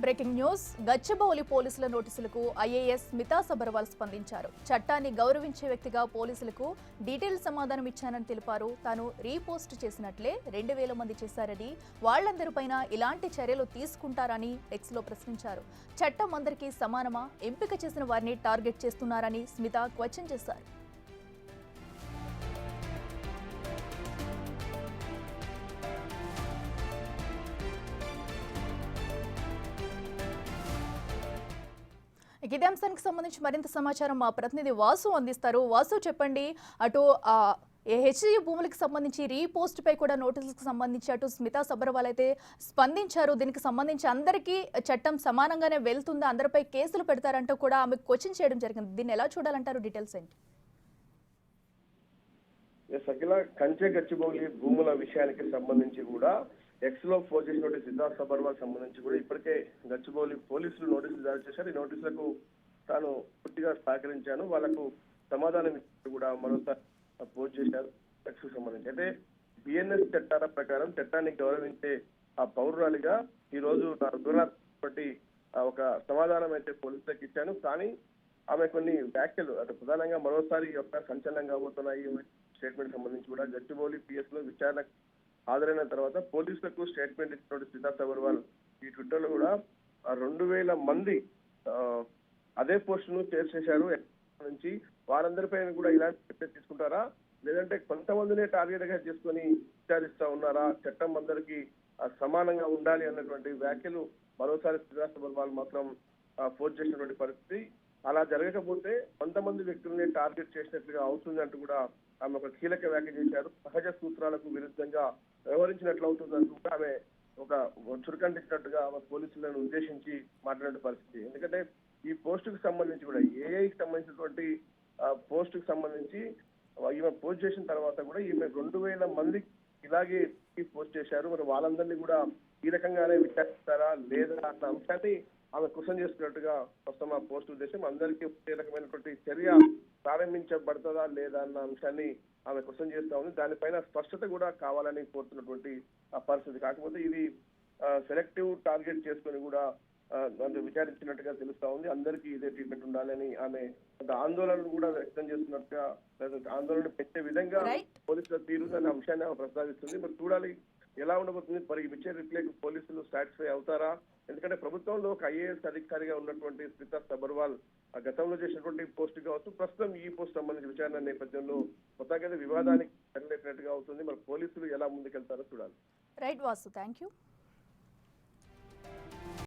Breaking news. Gachibowli పోలీసుల నోటీసులకు IAS Smita Sabharwal స్పందించారు. చట్టాన్ని గౌరవించే వ్యక్తిగా పోలీసులకు డీటెయిల్ సమాధానం ఇచ్చానని తెలిపారు. తాను రీపోస్ట్ చేసినట్లే 2000 మంది చేశారని, వాళ్లందరిపైన ఇలాంటి చర్యలు తీసుకుంటారని ఎక్స్లో ప్రశ్నించారు. చట్టం అందరికీ సమానమా, ఎంపిక చేసిన వారిని టార్గెట్ చేస్తున్నారని స్మిత క్వశ్చన్ చేశారు. ఇదే అంశానికి సంబంధించి మరింత సమాచారం మా ప్రతినిధి వాసు అందిస్తారు. వాసు, చెప్పండి. అటు హెచ్జీ భూములకు సంబంధించి రీపోస్ట్ పై కూడా నోటీసులకు సంబంధించి అటు స్మితా సబర్వాల్ అయితే స్పందించారు. దీనికి సంబంధించి అందరికీ చట్టం సమానంగానే వెళ్తుందా, అందరిపై కేసులు పెడతారంటూ కూడా ఆమె క్వశ్చన్ చేయడం జరిగింది. దీన్ని ఎలా చూడాలంటారు? డీటెయిల్స్ ఏంటి? అఖిల, కంచె గచ్చిబౌలి భూముల విషయానికి సంబంధించి కూడా ఎక్స్ లో పోస్ట్ చేసినటువంటి స్మితా సబర్వాల్ సంబంధించి కూడా ఇప్పటికే గచ్చిబౌలి పోలీసులు నోటీసులు జారీ చేశారు. ఈ నోటీసులకు తాను పూర్తిగా సహకరించాను, వాళ్ళకు సమాధానం ఇచ్చి కూడా మరోసారి పోస్ట్ చేశారు. ఎక్స్ కు సంబంధించి అయితే బిఎన్ఎస్ చట్టాల ప్రకారం చట్టాన్ని గౌరవించే ఆ పౌరురాలిగా ఈ రోజు నా దూరాటి ఒక సమాధానం అయితే పోలీసులకు ఇచ్చాను. కానీ ఆమె కొన్ని వ్యాఖ్యలు అటు ప్రధానంగా మరోసారి యొక్క సంచలనం కాబోతున్నాయి. స్టేట్మెంట్ సంబంధించి కూడా గచ్చిబౌలి పిఎస్ లో విచారణ హాజరైన తర్వాత పోలీసులకు స్టేట్మెంట్ ఇచ్చినటువంటి స్మితా సబర్వాల్ ఈ ట్విట్టర్ లో కూడా 2000 మంది అదే పోస్ట్ ను షేర్ చేశారు. నుంచి వారందరిపైన కూడా ఇలాంటి చర్య తీసుకుంటారా, లేదంటే కొంతమందినే టార్గెట్ గా చేసుకొని విచారిస్తా ఉన్నారా, చట్టం అందరికీ సమానంగా ఉండాలి అన్నటువంటి వ్యాఖ్యలు మరోసారి స్మితా సబర్వాల్ మాత్రం పోస్ట్ చేసినటువంటి పరిస్థితి. అలా జరగకపోతే కొంతమంది వ్యక్తులని టార్గెట్ చేసినట్లుగా అవుతుంది అంటూ కూడా ఆమె ఒక కీలక వ్యాఖ్య చేశారు. సహజ సూత్రాలకు విరుద్ధంగా వ్యవహరించినట్లు అవుతుందంటూ కూడా ఆమె ఒక చురకంటించినట్టుగా ఆమె పోలీసులను ఉద్దేశించి మాట్లాడే పరిస్థితి. ఎందుకంటే ఈ పోస్ట్ కు సంబంధించి కూడా ఏఐకి సంబంధించినటువంటి పోస్ట్ కు సంబంధించి ఈమె పోస్ట్ చేసిన తర్వాత కూడా ఈమె 2000 మంది ఇలాగే పోస్ట్ చేశారు. మరి వాళ్ళందరినీ కూడా ఈ రకంగానే విచారిస్తారా లేదా అన్న అంశాన్ని ఆమె క్వశ్చన్ చేస్తున్నట్టుగా ప్రస్తుతం ఆ పోస్ట్ ఉద్దేశం. అందరికీ ఒకే రకమైనటువంటి చర్య ప్రారంభించబడుతుందా లేదా అన్న అంశాన్ని ఆమె క్వశ్చన్ చేస్తా ఉంది. దానిపైన స్పష్టత కూడా కావాలని కోరుతున్నటువంటి ఆ పరిస్థితి. కాకపోతే ఇది సెలెక్టివ్ టార్గెట్ చేసుకుని కూడా విచారించినట్టుగా తెలుస్తా ఉంది. అందరికీ ఇదే ట్రీట్మెంట్ ఉండాలని ఆమె ఆందోళనను కూడా వ్యక్తం చేస్తున్నట్టుగా, ఆందోళన పెట్టే విధంగా పోలీసుల తీరు అనే అంశాన్ని ఆమె ప్రస్తావిస్తుంది. మరి చూడాలి ఎలా ఉండబోతుంది. మరి ఇచ్చే రిప్లైకి పోలీసులు సాటిస్ఫై అవుతారా? ఎందుకంటే ప్రభుత్వంలో ఒక ఐఏఎస్ అధికారిగా ఉన్నటువంటి స్మితా సబర్వాల్ గతంలో చేసినటువంటి పోస్ట్ కావచ్చు, ప్రస్తుతం ఈ పోస్ట్ సంబంధించిన విచారణ నేపథ్యంలో కొత్తగా వివాదానికి తెరలేపినట్టుగా అవుతుంది. మరి పోలీసులు ఎలా ముందుకెళ్తారో చూడాలి. Right Vasu, thank you.